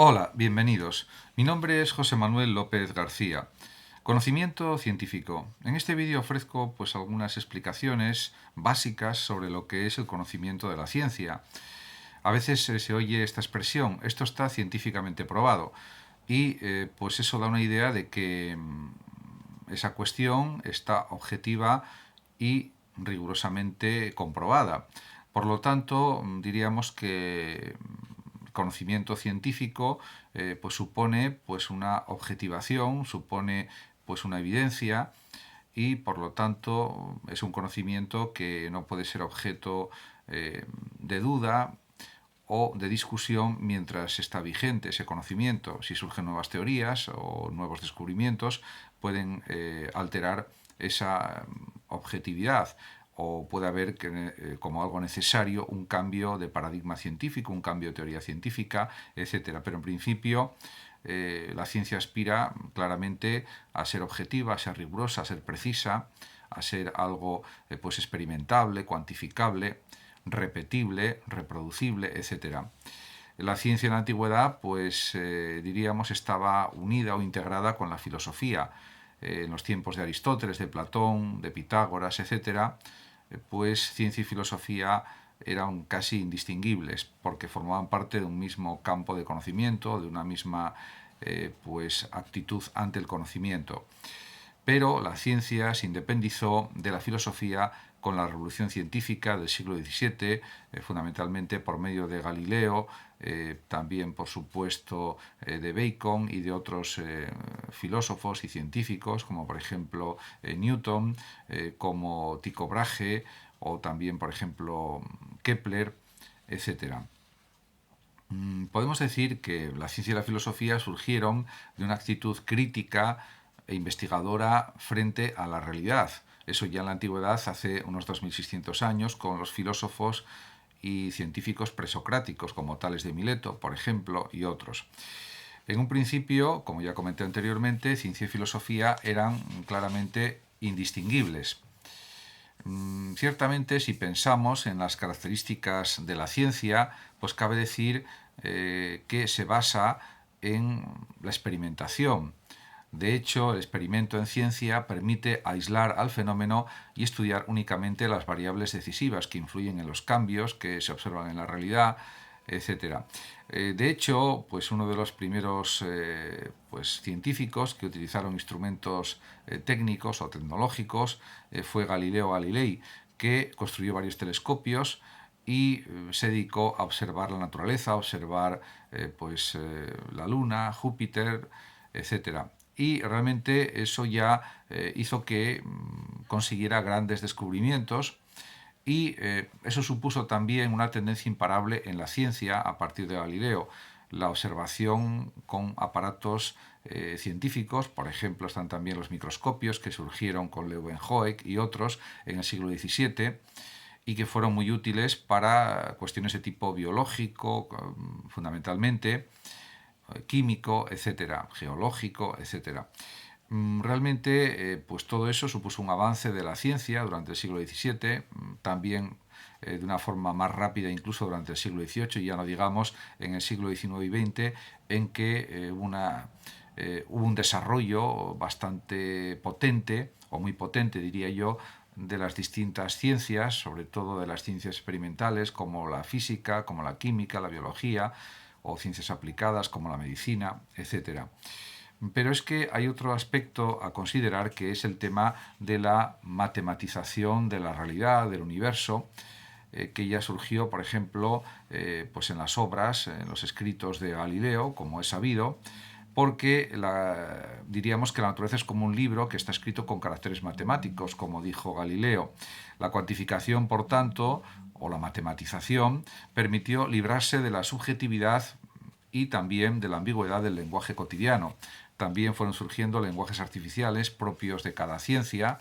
Hola, bienvenidos. Mi nombre es José Manuel López García. Conocimiento científico. En este vídeo ofrezco algunas explicaciones básicas sobre lo que es el conocimiento de la ciencia. A veces se oye esta expresión, esto está científicamente probado, y eso da una idea de que esa cuestión está objetiva y rigurosamente comprobada. Por lo tanto, diríamos que conocimiento científico supone una objetivación, supone una evidencia, y por lo tanto es un conocimiento que no puede ser objeto de duda o de discusión mientras está vigente ese conocimiento. Si surgen nuevas teorías o nuevos descubrimientos, pueden alterar esa objetividad, o puede haber como algo necesario un cambio de paradigma científico, un cambio de teoría científica, etcétera. Pero en principio la ciencia aspira claramente a ser objetiva, a ser rigurosa, a ser precisa, a ser algo experimentable, cuantificable, repetible, reproducible, etcétera. La ciencia en la antigüedad, diríamos, estaba unida o integrada con la filosofía. En los tiempos de Aristóteles, de Platón, de Pitágoras, etcétera, ciencia y filosofía eran casi indistinguibles porque formaban parte de un mismo campo de conocimiento, de una misma actitud ante el conocimiento. Pero la ciencia se independizó de la filosofía con la revolución científica del siglo XVII, fundamentalmente por medio de Galileo, también por supuesto de Bacon y de otros filósofos y científicos, como por ejemplo Newton, como Tycho Brahe, o también por ejemplo Kepler, etcétera. Podemos decir que la ciencia y la filosofía surgieron de una actitud crítica e investigadora frente a la realidad. Eso ya en la antigüedad, hace unos 2600 años, con los filósofos y científicos presocráticos como Tales de Mileto, por ejemplo, y otros. En un principio, como ya comenté anteriormente, ciencia y filosofía eran claramente indistinguibles. Ciertamente, si pensamos en las características de la ciencia, cabe decir que se basa en la experimentación. De hecho, el experimento en ciencia permite aislar al fenómeno y estudiar únicamente las variables decisivas que influyen en los cambios que se observan en la realidad, etcétera. De hecho, uno de los primeros científicos que utilizaron instrumentos técnicos o tecnológicos fue Galileo Galilei, que construyó varios telescopios y se dedicó a observar la naturaleza, a observar la Luna, Júpiter, etcétera. Y realmente eso ya hizo que consiguiera grandes descubrimientos, y eso supuso también una tendencia imparable en la ciencia a partir de Galileo. La observación con aparatos científicos, por ejemplo, están también los microscopios que surgieron con Leeuwenhoek y otros en el siglo XVII, y que fueron muy útiles para cuestiones de tipo biológico, fundamentalmente, químico, etcétera, geológico, etcétera. Realmente, todo eso supuso un avance de la ciencia durante el siglo XVII, también de una forma más rápida incluso durante el siglo XVIII, y ya no digamos en el siglo XIX y XX, en que hubo un desarrollo bastante potente, o muy potente diría yo, de las distintas ciencias, sobre todo de las ciencias experimentales como la física, como la química, la biología, o ciencias aplicadas como la medicina, etcétera. Pero es que hay otro aspecto a considerar, que es el tema de la matematización de la realidad, del universo, que ya surgió, por ejemplo, en las obras, en los escritos de Galileo, como es sabido, porque diríamos que la naturaleza es como un libro que está escrito con caracteres matemáticos, como dijo Galileo. La cuantificación, por tanto, o la matematización, permitió librarse de la subjetividad y también de la ambigüedad del lenguaje cotidiano. También fueron surgiendo lenguajes artificiales propios de cada ciencia,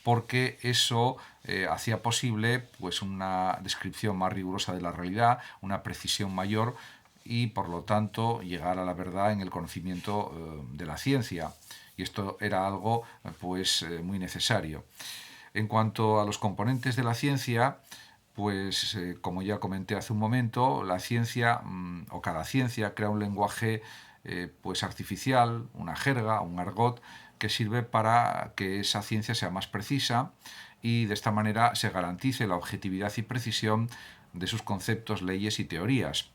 porque eso hacía posible una descripción más rigurosa de la realidad, una precisión mayor, y por lo tanto llegar a la verdad en el conocimiento de la ciencia. Y esto era algo muy necesario. En cuanto a los componentes de la ciencia, pues como ya comenté hace un momento, la ciencia o cada ciencia crea un lenguaje pues artificial, una jerga, un argot que sirve para que esa ciencia sea más precisa y de esta manera se garantice la objetividad y precisión de sus conceptos, leyes y teorías.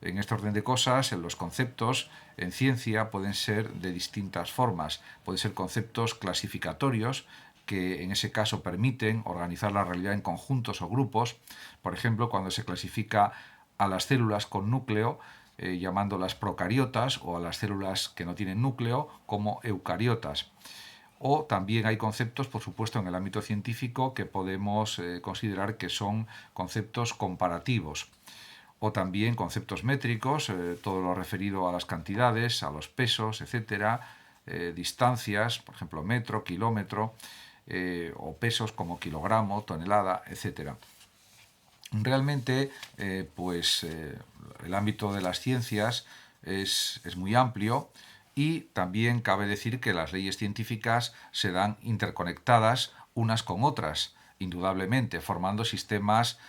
En este orden de cosas, los conceptos en ciencia pueden ser de distintas formas. Pueden ser conceptos clasificatorios, que en ese caso permiten organizar la realidad en conjuntos o grupos. Por ejemplo, cuando se clasifica a las células con núcleo, llamándolas procariotas, o a las células que no tienen núcleo como eucariotas. O también hay conceptos, por supuesto, en el ámbito científico que podemos considerar que son conceptos comparativos, o también conceptos métricos, todo lo referido a las cantidades, a los pesos, etcétera, distancias, por ejemplo, metro, kilómetro, o pesos como kilogramo, tonelada, etcétera. Realmente, el ámbito de las ciencias es muy amplio y también cabe decir que las leyes científicas se dan interconectadas unas con otras, indudablemente, formando sistemas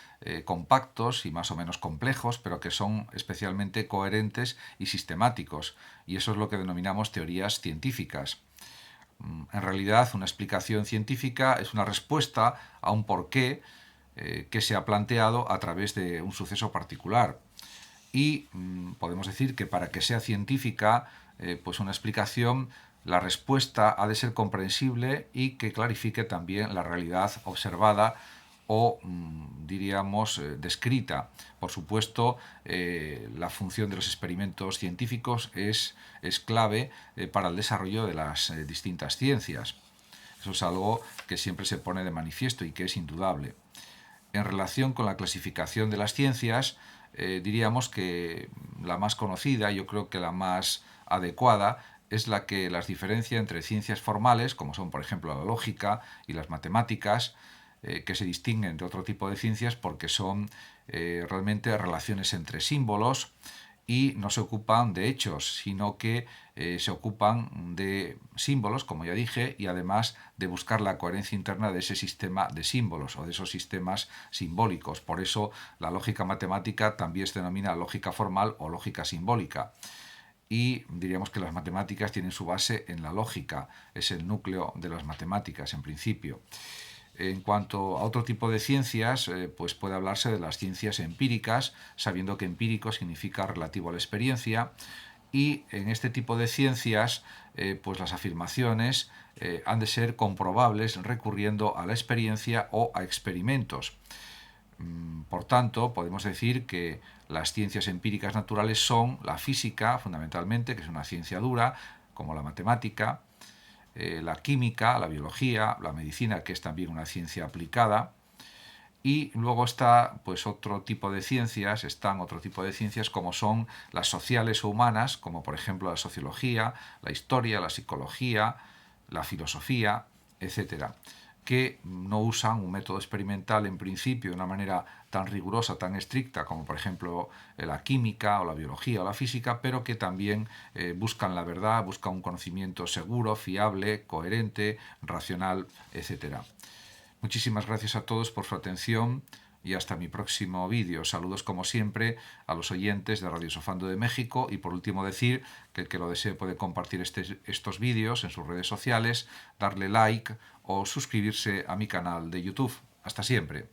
compactos y más o menos complejos, pero que son especialmente coherentes y sistemáticos. Y eso es lo que denominamos teorías científicas. En realidad, una explicación científica es una respuesta a un porqué que se ha planteado a través de un suceso particular. Y podemos decir que para que sea científica, pues una explicación, la respuesta ha de ser comprensible y que clarifique también la realidad observada o, diríamos, descrita. Por supuesto, la función de los experimentos científicos es clave para el desarrollo de las distintas ciencias. Eso es algo que siempre se pone de manifiesto y que es indudable. En relación con la clasificación de las ciencias, diríamos que la más conocida, yo creo que la más adecuada, es la que las diferencia entre ciencias formales, como son por ejemplo la lógica y las matemáticas, que se distinguen de otro tipo de ciencias porque son realmente relaciones entre símbolos y no se ocupan de hechos, sino que se ocupan de símbolos, como ya dije, y además de buscar la coherencia interna de ese sistema de símbolos o de esos sistemas simbólicos. Por eso la lógica matemática también se denomina lógica formal o lógica simbólica. Y diríamos que las matemáticas tienen su base en la lógica, es el núcleo de las matemáticas en principio. En cuanto a otro tipo de ciencias, pues puede hablarse de las ciencias empíricas, sabiendo que empírico significa relativo a la experiencia, y en este tipo de ciencias, pues las afirmaciones han de ser comprobables recurriendo a la experiencia o a experimentos. Por tanto, podemos decir que las ciencias empíricas naturales son la física, fundamentalmente, que es una ciencia dura, como la matemática, la química, la biología, la medicina, que es también una ciencia aplicada, y luego está pues otro tipo de ciencias, están otro tipo de ciencias como son las sociales o humanas, como por ejemplo la sociología, la historia, la psicología, la filosofía, etcétera, que no usan un método experimental en principio de una manera tan rigurosa, tan estricta como por ejemplo la química o la biología o la física, pero que también buscan la verdad, buscan un conocimiento seguro, fiable, coherente, racional, etcétera. Muchísimas gracias a todos por su atención y hasta mi próximo vídeo. Saludos como siempre a los oyentes de Radio Sofando de México, y por último decir que el que lo desee puede compartir estos vídeos en sus redes sociales, darle like o suscribirse a mi canal de YouTube. Hasta siempre.